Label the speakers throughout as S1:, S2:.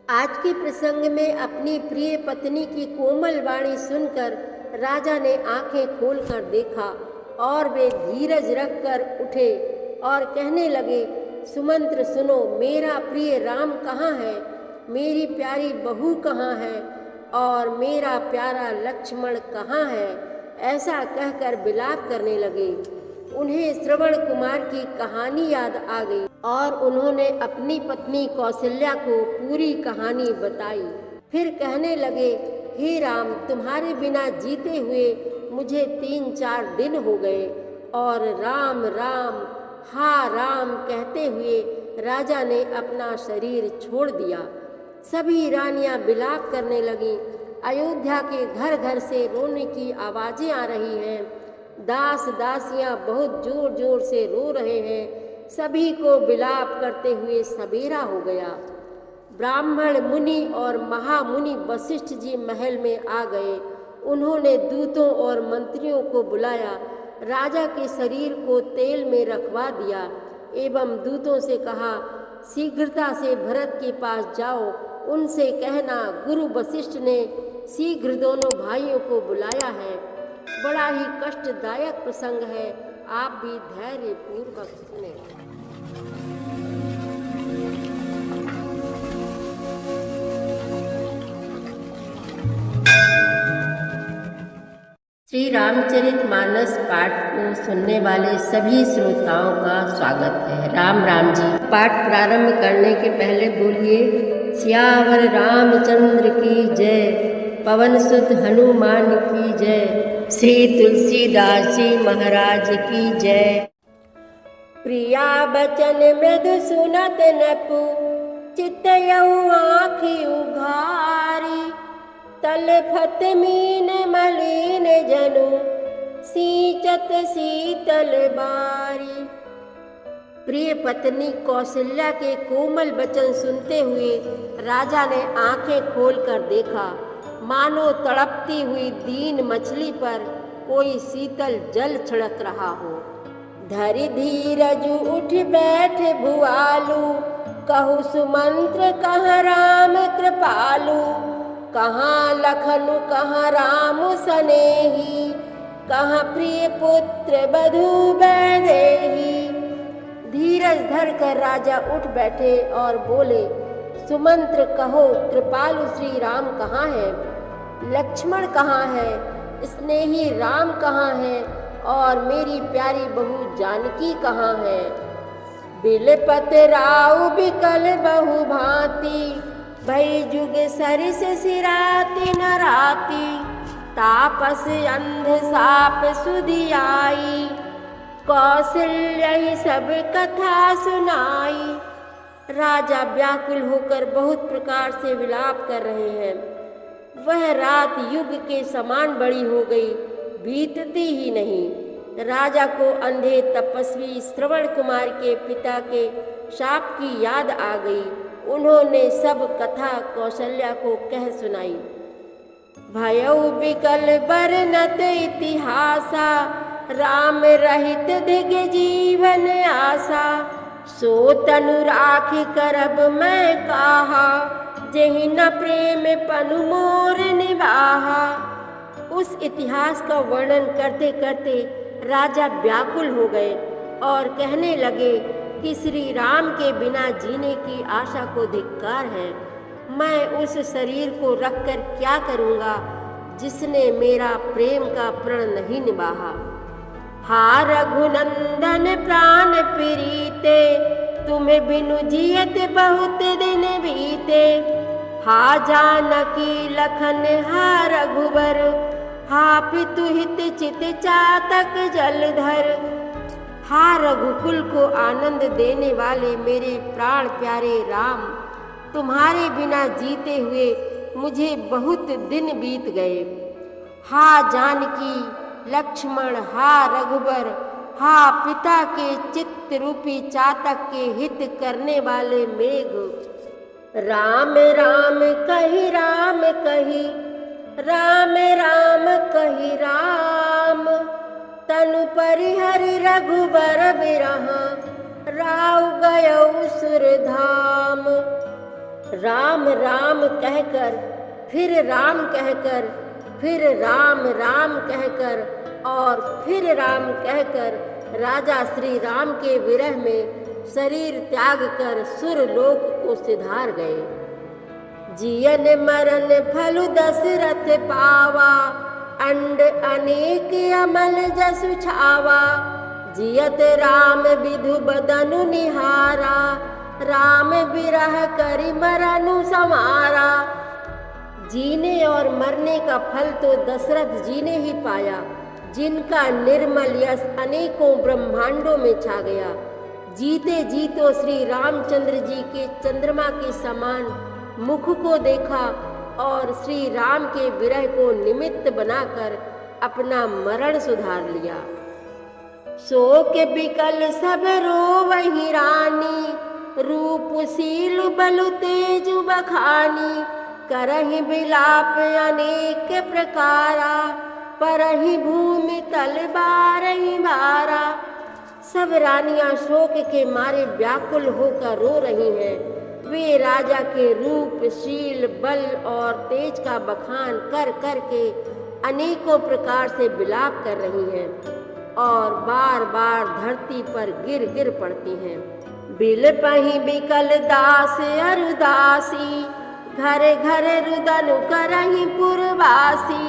S1: आज के प्रसंग में अपनी प्रिय पत्नी की कोमल वाणी सुनकर राजा ने आंखें खोलकर देखा और वे धीरज रखकर उठे और कहने लगे, सुमंत्र सुनो, मेरा प्रिय राम कहाँ है, मेरी प्यारी बहू कहाँ है और मेरा प्यारा लक्ष्मण कहाँ है। ऐसा कहकर विलाप करने लगे। उन्हें श्रवण कुमार की कहानी याद आ गई और उन्होंने अपनी पत्नी कौशल्या को पूरी कहानी बताई। फिर कहने लगे, हे राम, तुम्हारे बिना जीते हुए मुझे 3-4 दिन हो गए। और राम राम, हा राम कहते हुए राजा ने अपना शरीर छोड़ दिया। सभी रानियां विलाप करने लगीं। अयोध्या के घर घर से रोने की आवाज़ें आ रही हैं। दास दासियां बहुत जोर जोर से रो रहे हैं। सभी को विलाप करते हुए सवेरा हो गया। ब्राह्मण मुनि और महामुनि वशिष्ठ जी महल में आ गए। उन्होंने दूतों और मंत्रियों को बुलाया, राजा के शरीर को तेल में रखवा दिया एवं दूतों से कहा, शीघ्रता से भरत के पास जाओ, उनसे कहना गुरु वशिष्ठ ने शीघ्र दोनों भाइयों को बुलाया है। बड़ा ही कष्टदायक प्रसंग है, आप भी धैर्य पूर्वक सुने। श्री रामचरित मानस पाठ को सुनने वाले सभी श्रोताओं का स्वागत है। राम राम जी। पाठ प्रारंभ करने के पहले बोलिए, सियावर रामचंद्र की जय, पवन सुत हनुमान की जय, श्री तुलसीदास जी महाराज की जय। प्रिया बचन मृदु सुनत नपु, चितयउ आँखि उघारी, तलफत मीन मलिन जनु, सींचत शीतल बारी। प्रिय पत्नी कौशल्या के कोमल वचन सुनते हुए राजा ने आंखें खोलकर देखा, मानो तड़पती हुई दीन मछली पर कोई शीतल जल छिड़क रहा हो। धरि धीरज उठ बैठ भुआलू, कहु सुमंत्र कहाँ राम कृपालु, कहाँ लखनु कहाँ राम सनेही, कहाँ प्रिय पुत्र बधू वैदेही। धीरज धर कर राजा उठ बैठे और बोले, सुमंत्र कहो, कृपालु श्री राम कहाँ है, लक्ष्मण कहाँ है, स्नेही राम कहाँ है और मेरी प्यारी बहू जानकी कहाँ है। बिलपत राउ बिकल बहु भांति, भई जुग सरिस सिराती न राती, तापस अंध साप सुधियाई, कौशल्या ही सब कथा सुनाई। राजा व्याकुल होकर बहुत प्रकार से विलाप कर रहे हैं। वह रात युग के समान बड़ी हो गई, बीतती ही नहीं। राजा को अंधे तपस्वी श्रवण कुमार के पिता के शाप की याद आ गई। उन्होंने सब कथा कौशल्या को कह सुनाई। भयउ बिकल बरनत इतिहासा, राम रहित दिग जीवन आशा, सो तनु राखि करब मैं काहा, जेहि न प्रेम पनु मोर निवाहा। उस इतिहास का वर्णन करते करते राजा व्याकुल हो गए और कहने लगे कि श्री राम के बिना जीने की आशा को धिक्कार है। मैं उस शरीर को रखकर क्या करूँगा जिसने मेरा प्रेम का प्रण नहीं निभाया। हा रघुनंदन प्राण प्रीते, तुम्हें बिनु जियत बहुत दिन बीते। हा जानकी लखन हा रघुबर, हा पितु हित चित चातक जलधर। हा रघुकुल को आनंद देने वाले मेरे प्राण प्यारे राम, तुम्हारे बिना जीते हुए मुझे बहुत दिन बीत गए। हा जानकी लक्ष्मण, हा रघुबर, हा पिता के चित्त रूपी चातक के हित करने वाले मेघ। राम राम कही राम कही, राम राम कही राम, तनु परिहरि रघुबर बिरहा, राउ गयौ सुर धाम। राम राम कहकर, फिर राम कहकर, फिर राम राम कहकर और फिर राम कहकर राजा श्री राम के विरह में शरीर त्याग कर सुरलोक को सिधार गए। जियन मरण फल दशरथ पावा, अंड अनेक अमल जसु छावा। जियत राम विधु बदनु निहारा, राम विरह करि मरनु समारा। जीने और मरने का फल तो दशरथ जी ने ही पाया, जिनका निर्मल यश अनेकों ब्रह्मांडों में छा गया। जीते जी तो श्री रामचंद्र जी के चंद्रमा के समान मुख को देखा और श्री राम के विरह को निमित्त बनाकर अपना मरण सुधार लिया। शोक बिकल सब रोवहि रानी, रूपशील बलु तेज बखानी। करहि विलाप अनेक प्रकारा, परहि भूमि तल बारहि बारा। सब रानियां शोक के मारे व्याकुल होकर रो रही हैं। वे राजा के रूप, शील, बल और तेज का बखान कर कर के अनेकों प्रकार से विलाप कर रही हैं और बार बार धरती पर गिर गिर पड़ती हैं। बिलपहि बिकल दास अरुदासी, घर घर रुदन करहि पुरवासी।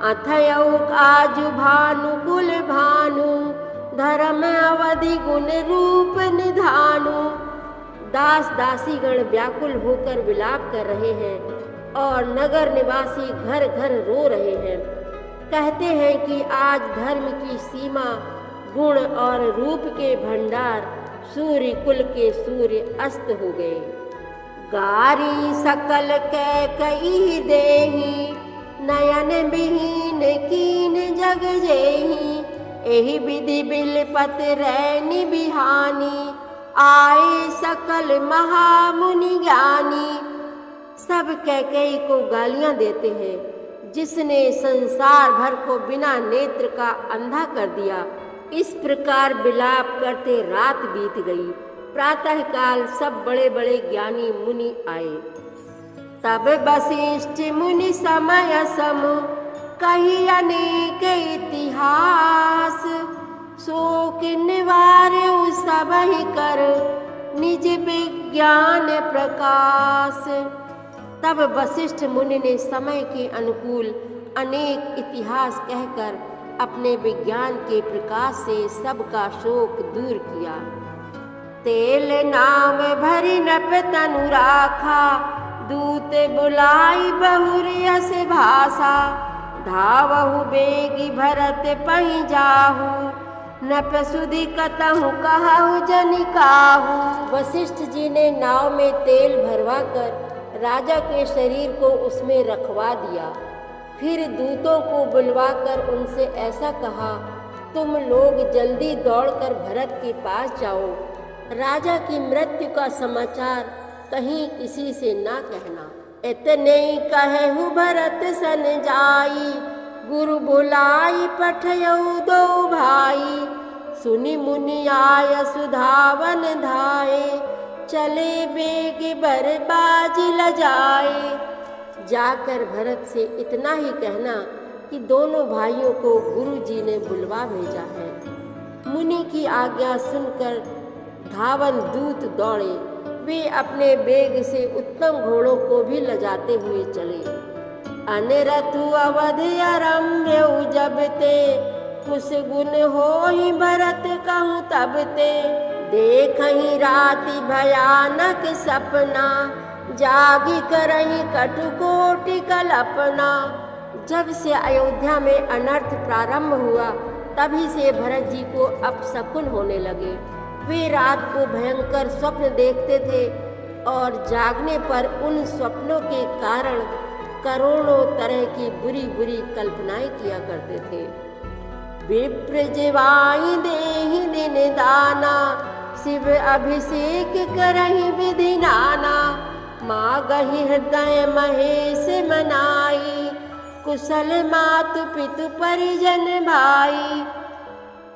S1: अथयउ काजु भानु कुल भानु, धर्म अवधि गुण रूप निधानु। दास दासीगण व्याकुल होकर विलाप कर रहे हैं और नगर निवासी घर घर रो रहे हैं। कहते हैं कि आज धर्म की सीमा, गुण और रूप के भंडार, सूर्य कुल के सूर्य अस्त हो गए। गारी सकल कैकई देहि, नयन बिहीन कीन जग जेहि। एहि विधि बिलपत रैनी बिहानी, आए सकल महामुनि ज्ञानी। सब कैकेयी को गालियां देते हैं, जिसने संसार भर को बिना नेत्र का अंधा कर दिया। इस प्रकार विलाप करते रात बीत गई। प्रातःकाल सब बड़े बड़े ज्ञानी मुनि आए। तब वशिष्ठ मुनि समय समूह, कही अनेक इतिहास। शोक निवार्य सब ही कर, निज विज्ञान प्रकाश। तब वशिष्ठ मुनि ने समय के अनुकूल अनेक इतिहास कहकर अपने विज्ञान के प्रकाश से सबका शोक दूर किया। तेल नाम भरी नप तनु राखा, दूत बुलाई बहुरियस भाषा। धावहु बेगी भरत पहि जाहु, नप सुधि कतहु कहु जनि काहू। वशिष्ठ जी ने नाव में तेल भरवा कर राजा के शरीर को उसमें रखवा दिया। फिर दूतों को बुलवाकर उनसे ऐसा कहा, तुम लोग जल्दी दौड़कर भरत के पास जाओ। राजा की मृत्यु का समाचार कहीं किसी से ना कहना। इतने कहु भरत सन जाई, गुरु बुलाई पठयउ दो भाई। सुनि मुनि आय सुधावन धाये, चले बेग बरबाजी लजाए। जाकर भरत से इतना ही कहना कि दोनों भाइयों को गुरु जी ने बुलवा भेजा है। मुनि की आज्ञा सुनकर धावन दूत दौड़े। वे अपने बेग से उत्तम घोड़ों को भी लजाते हुए चले। अनरथु अवध आरम्भ्य जब ते, कुछ गुण होहि भरत कहूँ तब ते। देखहि राति भयानक सपना, जागी करहि कटुकोटि कल्पना। जब से अयोध्या में अनर्थ प्रारंभ हुआ, तभी से भरत जी को अपशकुन होने लगे। वे रात को भयंकर स्वप्न देखते थे और जागने पर उन स्वप्नों के कारण करोड़ों तरह की बुरी बुरी कल्पनाएं किया करते थे। विप्र जिवाई देहि दिन दाना, शिव अभिषेक करहि विधि नाना। मागहि हृदय महेश मनाई, कुशल मातु पितु परिजन भाई।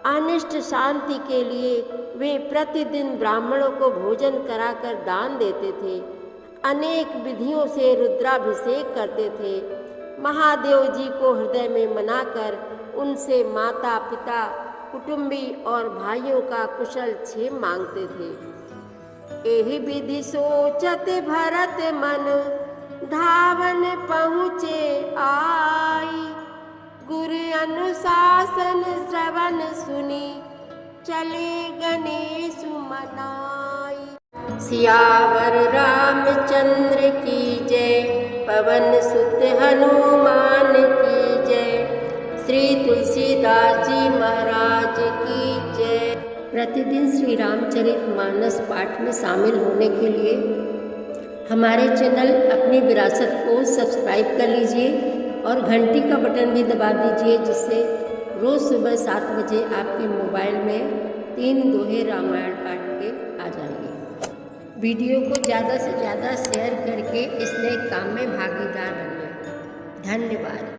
S1: अनिष्ट शांति के लिए वे प्रतिदिन ब्राह्मणों को भोजन कराकर दान देते थे। अनेक विधियों से रुद्राभिषेक करते थे। महादेव जी को हृदय में मनाकर उनसे माता पिता, कुटुंबी और भाइयों का कुशल क्षेम मांगते थे। एहि विधि सोचत भरत मन, धावन पहुँचे आई। गुरु अनुशासन श्रवण सुनी, चले गणेश मनाई। सियावर रामचंद्र की जय, पवन सुत हनुमान की जय, श्री तुलसीदास जी महाराज की जय। प्रतिदिन श्री रामचरितमानस पाठ में शामिल होने के लिए हमारे चैनल अपनी विरासत को सब्सक्राइब कर लीजिए और घंटी का बटन भी दबा दीजिए, जिससे रोज़ सुबह 7 बजे आपके मोबाइल में 3 दोहे रामायण पाठ के आ जाएंगे। वीडियो को ज़्यादा से ज़्यादा शेयर करके इस नए काम में भागीदार बनिए। धन्यवाद।